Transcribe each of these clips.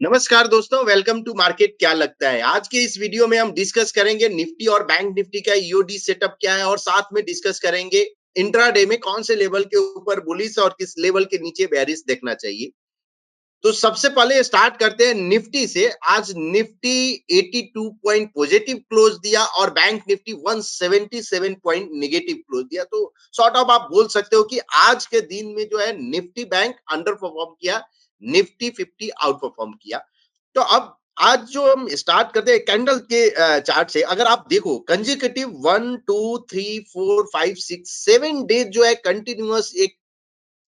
नमस्कार दोस्तों, welcome to market. क्या लगता है आज के इस वीडियो में हम डिस्कस करेंगे निफ्टी और बैंक निफ्टी का ईओडी सेटअप क्या है और साथ में डिस्कस करेंगे इंट्राडे में कौन से लेवल के ऊपर बुलिश और किस लेवल के नीचे बेरिश देखना चाहिए। तो सबसे पहले स्टार्ट करते हैं निफ्टी से। आज निफ्टी 82 पॉइंट पॉजिटिव क्लोज दिया और bank Nifty 177 point negative close दिया। तो सॉर्ट ऑफ आप बोल सकते हो कि आज के दिन में जो है निफ्टी बैंक अंडर परफॉर्म किया, निफ्टी 50 आउट परफॉर्म किया। तो अब आज जो हम स्टार्ट करते हैं कैंडल के चार्ट से, अगर आप देखो कंजिक्यूटिव 1 2 3 4 5 6 7 डेज जो है कंटिन्यूअस एक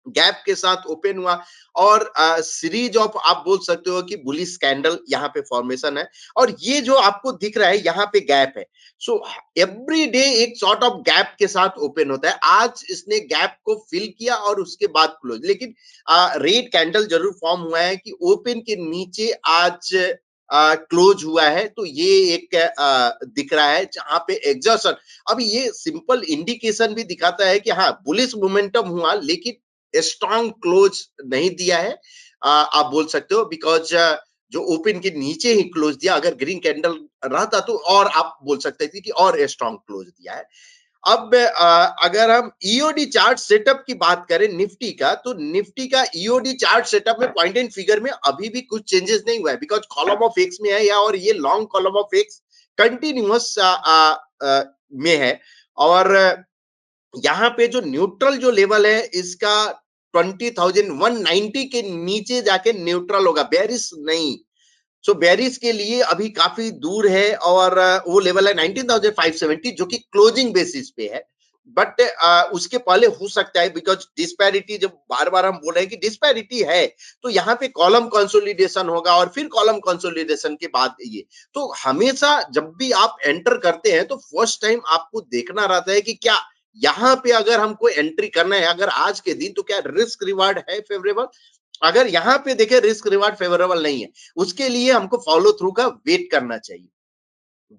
गैप के साथ ओपन हुआ और सीरीज ऑफ आप बोल सकते हो कि बुलिश कैंडल यहाँ पे फॉर्मेशन है। और ये जो आपको दिख रहा है यहाँ पे गैप है। सो एवरी डे एक सॉर्ट ऑफ गैप के साथ ओपन होता है। आज इसने गैप को फिल किया और उसके बाद क्लोज, लेकिन रेड कैंडल जरूर फॉर्म हुआ है कि ओपन के नीचे आज क्लोज हुआ है। तो ये एक दिख रहा है जहां पे एग्जॉशन। अब ये सिंपल इंडिकेशन भी दिखाता है कि हाँ बुलिश मोमेंटम हुआ, लेकिन स्ट्रॉन्ग क्लोज नहीं दिया है। आप बोल सकते हो बिकॉज जो ओपन के नीचे ही क्लोज दिया, अगर ग्रीन कैंडल रहता तो और आप बोल सकते थे कि और स्ट्रॉन्ग क्लोज दिया है। अब अगर हम ईओडी चार्ट सेटअप की बात करें निफ्टी का, तो निफ्टी का ईओडी चार्ट सेटअप में पॉइंट एंड फिगर में अभी भी कुछ चेंजेस नहीं हुआ है बिकॉज कॉलम ऑफ एक्स में है या और ये long column of x continuous में है। और यहाँ पे जो न्यूट्रल जो लेवल है इसका 20,190 के नीचे जाके न्यूट्रल होगा, बेरिश नहीं। सो बेरिश के लिए अभी काफी दूर है और वो लेवल है 19,570 जो कि क्लोजिंग बेसिस पे है। बट उसके पहले हो सकता है बिकॉज डिस्पैरिटी, जब बार बार हम बोल रहे हैं कि डिस्पैरिटी है, तो यहाँ पे कॉलम कंसोलिडेशन होगा और फिर कॉलम कंसोलिडेशन के बाद ये। तो हमेशा जब भी आप एंटर करते हैं तो फर्स्ट टाइम आपको देखना रहता है कि क्या यहाँ पे अगर हमको एंट्री करना है, अगर आज के दिन, तो क्या रिस्क रिवार्ड है फेवरेबल। अगर यहाँ पे देखे रिस्क रिवार्ड फेवरेबल नहीं है, उसके लिए हमको फॉलो थ्रू का वेट करना चाहिए।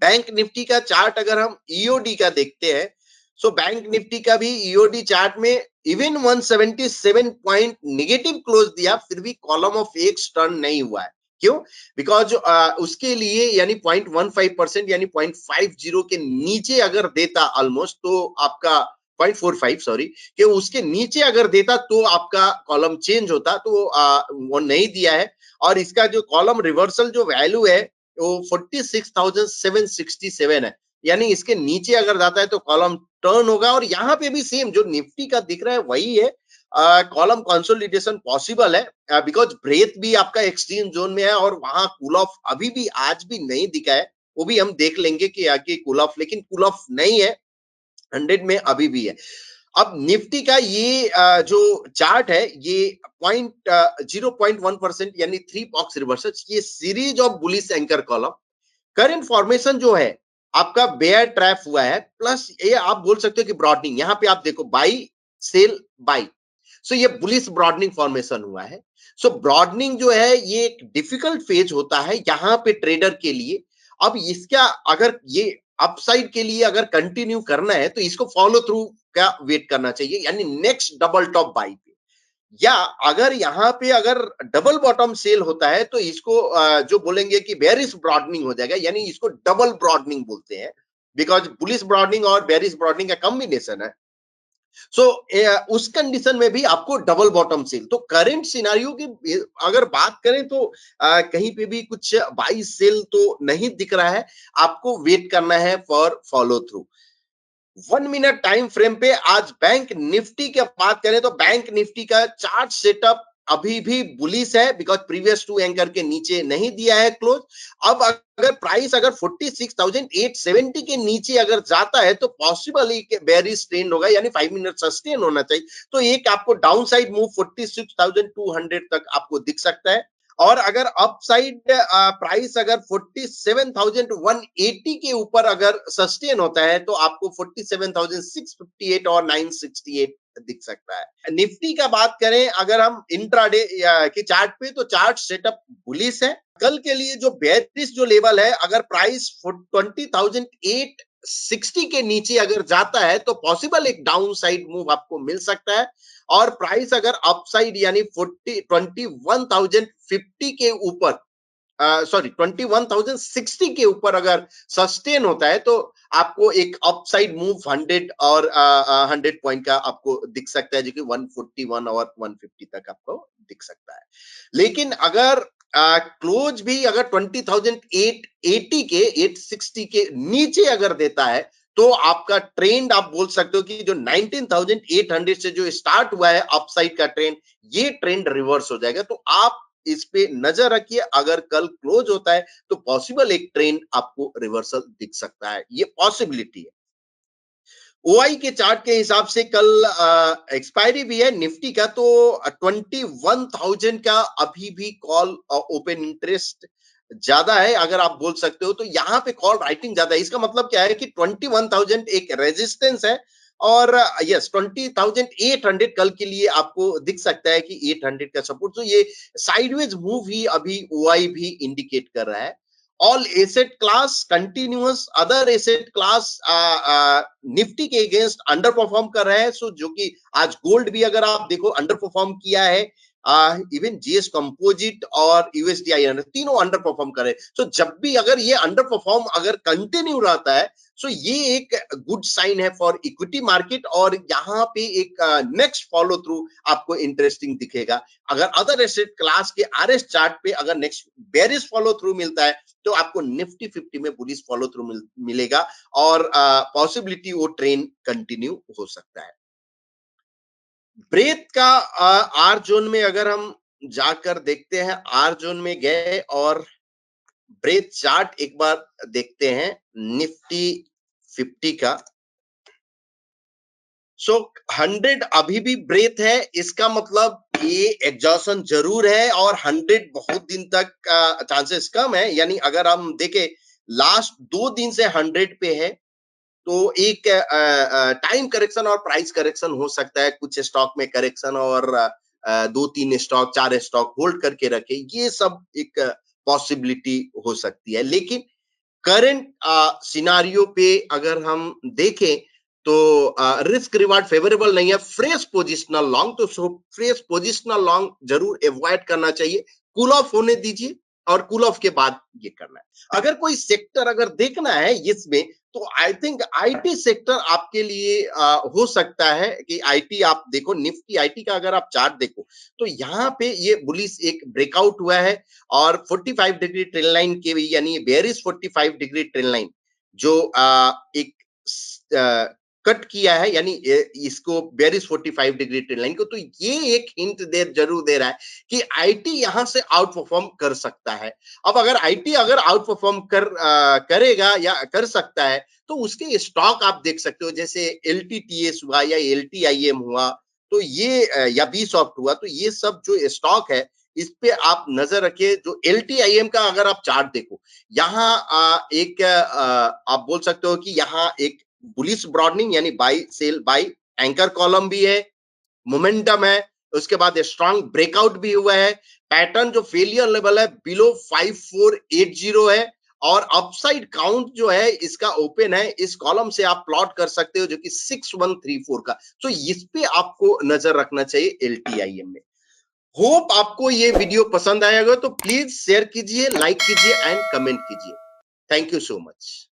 बैंक निफ्टी का चार्ट अगर हम ईओडी का देखते हैं, सो बैंक निफ्टी का भी ईओडी चार्ट में इवन 177 पॉइंट नेगेटिव क्लोज दिया, फिर भी कॉलम ऑफ एक्स टर्न नहीं हुआ है। क्यों? बिकॉज उसके लिए यानी 0.15% यानी 0.50 के नीचे अगर देता ऑलमोस्ट, तो आपका 0.45 सॉरी, कि उसके नीचे अगर देता तो आपका कॉलम चेंज होता। तो वो नहीं दिया है। और इसका जो कॉलम रिवर्सल जो वैल्यू है वो 46,767 है, यानी इसके नीचे अगर जाता है तो कॉलम टर्न होगा। और यहाँ पे भी सेम जो निफ्टी का दिख रहा है वही है, कॉलम कंसोलिडेशन पॉसिबल है बिकॉज ब्रेथ भी आपका एक्सट्रीम जोन में है और वहां कूल ऑफ अभी भी आज भी नहीं दिखा है। वो भी हम देख लेंगे कि आगे कूल ऑफ, लेकिन कूल ऑफ नहीं है, 100 में अभी भी है। अब निफ्टी का ये जो चार्ट है ये 0.1% यानी 3 बॉक्स रिवर्सल, ये series of bullish anchor column. Current formation जो है आपका बेयर ट्रैप हुआ है, प्लस ये आप बोल सकते हो कि ब्रॉडनिंग। यहाँ पे आप देखो बाई सेल बाई, सो ये बुलिश ब्रॉडनिंग फॉर्मेशन हुआ है। सो ब्रॉडनिंग जो है ये एक डिफिकल्ट फेज होता है यहाँ पे ट्रेडर के लिए। अब इसका अगर ये अपसाइड के लिए अगर कंटिन्यू करना है तो इसको फॉलो थ्रू का वेट करना चाहिए, यानी नेक्स्ट डबल टॉप बाई पे। या अगर यहाँ पे अगर डबल बॉटम सेल होता है तो इसको जो बोलेंगे कि बेरिश ब्रॉडनिंग हो जाएगा, यानी इसको डबल ब्रॉडनिंग बोलते हैं बिकॉज बुलिश ब्रॉडनिंग और बेरिश ब्रॉडनिंग का कॉम्बिनेशन है। सो उस कंडीशन में भी आपको डबल बॉटम सेल। तो करंट सिनारियो की अगर बात करें तो कहीं पे भी कुछ बाई सेल तो नहीं दिख रहा है। आपको वेट करना है for follow through. 1 minute time frame पे आज बैंक निफ्टी की बात करें तो बैंक निफ्टी का चार्ट सेटअप अभी भी बुलिश है बिकॉज प्रीवियस टू एंकर के नीचे नहीं दिया है क्लोज। अब अगर प्राइस अगर 46,870 के नीचे अगर जाता है तो पॉसिबल बेरिश ट्रेंड होगा, यानी 5 मिनट सस्टेन होना चाहिए। तो एक आपको डाउन साइड मूव 46,200 तक आपको दिख सकता है। और अगर अपसाइड प्राइस अगर 47,180 के ऊपर अगर सस्टेन होता है तो आपको 47,658 और 968 दिख सकता है। निफ्टी का बात करें अगर हम इंट्राडे के चार्ट पे, तो चार्ट सेटअप बुलिश है। कल के लिए जो बेयरिश जो लेवल है, अगर प्राइस 20,860 के नीचे अगर जाता है तो पॉसिबल एक डाउन साइड मूव आपको मिल सकता है। और प्राइस अगर अपसाइड यानी 21,050 के ऊपर सॉरी 21,060 के ऊपर अगर सस्टेन होता है तो आपको एक अपसाइड मूव 100 और 100 पॉइंट का आपको दिख सकता है, जो कि 141 और 150 तक आपको दिख सकता है। लेकिन अगर क्लोज भी अगर 20,880 के 860 के नीचे अगर देता है तो आपका ट्रेंड आप बोल सकते हो कि जो 19,800 से जो स्टार्ट हुआ है अपसाइड का ट्रेंड, ये ट्रेंड रिवर्स हो जाएगा। तो आप इस पे नजर रखिए, अगर कल क्लोज होता है तो पॉसिबल एक ट्रेंड आपको रिवर्सल दिख सकता है, ये पॉसिबिलिटी है। ओआई के चार्ट के हिसाब से कल एक्सपायरी भी है निफ्टी का, तो 21,000 का अभी भी कॉल ओपन इंटरेस्ट ज्यादा है, अगर आप बोल सकते हो। तो यहाँ पे कॉल राइटिंग ज्यादा है, इसका मतलब क्या है कि 21,000 एक रेजिस्टेंस है, और यस 20,800 कल के लिए आपको दिख सकता है कि 800 का सपोर्ट। तो ये साइडवेज मूव ही अभी ओआई भी इंडिकेट कर रहा है। All asset class continuous, other asset class Nifty के अगेंस्ट अंडर परफॉर्म कर रहे हैं। सो जो कि आज गोल्ड भी अगर आप देखो अंडर परफॉर्म किया है, इवन जीएस कंपोजिट और यूएसडीआई तीनों अंडर परफॉर्म कर रहे हैं। सो जब भी अगर ये अंडर परफॉर्म अगर कंटिन्यू रहता है, सो ये एक गुड साइन है फॉर इक्विटी मार्केट, और यहाँ पे एक नेक्स्ट फॉलो थ्रू आपको इंटरेस्टिंग दिखेगा। अगर अदर एसेट क्लास के आरएस चार्ट पे अगर नेक्स्ट बेरिश फॉलो थ्रू मिलता है तो आपको निफ्टी 50 में बुलिश फॉलो थ्रू मिलेगा, और पॉसिबिलिटी वो ट्रेंड कंटिन्यू हो सकता है। ब्रेथ का आर जोन में अगर हम जाकर देखते हैं, आर जोन में गए और ब्रेथ चार्ट एक बार देखते हैं निफ्टी 50 का। सो 100 अभी भी ब्रेथ है, इसका मतलब ये एग्जॉशन जरूर है, और 100 बहुत दिन तक चांसेस कम है। यानी अगर हम देखें लास्ट 2 दिन से 100 पे है, तो एक टाइम करेक्शन और प्राइस करेक्शन हो सकता है, कुछ स्टॉक में करेक्शन, और 2-3 स्टॉक 4 स्टॉक होल्ड करके रखे, ये सब एक पॉसिबिलिटी हो सकती है। लेकिन करंट सिनारियो पे अगर हम देखें तो रिस्क रिवार्ड फेवरेबल नहीं है। फ्रेश पोजिशनल लॉन्ग, तो फ्रेश पोजिशनल लॉन्ग जरूर अवॉइड करना चाहिए, कूल ऑफ होने दीजिए, और कूल ऑफ के बाद ये करना है। अगर कोई सेक्टर अगर देखना है इसमें, तो आई थिंक आईटी सेक्टर आपके लिए हो सकता है कि आईटी आप देखो, निफ्टी आईटी का अगर आप चार्ट देखो तो यहाँ पे ये बुलिश एक ब्रेकआउट हुआ है, और 45 डिग्री ट्रेंड लाइन के भी, यानी बेरिश 45 डिग्री ट्रेंड लाइन जो एक कट किया है, यानी इसको बेरिश 45 डिग्री ट्रेंड लाइन को, तो ये एक हिंट जरूर दे रहा है कि आईटी यहां से आउट परफॉर्म कर सकता है। अब अगर आईटी अगर आउट परफॉर्म करेगा या कर सकता है, तो उसके स्टॉक आप देख सकते हो, जैसे एलटीटीएस हुआ या एलटीआईएम हुआ, तो ये या बी सॉफ्ट हुआ, तो ये सब जो स्टॉक है इस पे आप नजर रखिए। जो एलटीआईएम का अगर आप चार्ट देखो, यहाँ एक आप बोल सकते हो कि यहाँ एक बुलिश ब्रॉडनिंग, यानी buy sell buy anchor column भी है, मोमेंटम है, उसके बाद स्ट्रॉन्ग ब्रेकआउट भी हुआ है। पैटर्न जो फेलियर लेवल है बिलो 5480 है, और अपसाइड काउंट जो है इसका ओपन है, इस कॉलम से आप प्लॉट कर सकते हो, जो कि 6134 का। तो इस पे आपको नजर रखना चाहिए एलटीआईएम में। होप आपको ये वीडियो पसंद आएगा, तो प्लीज शेयर कीजिए, लाइक कीजिए एंड कमेंट कीजिए। Thank you so much.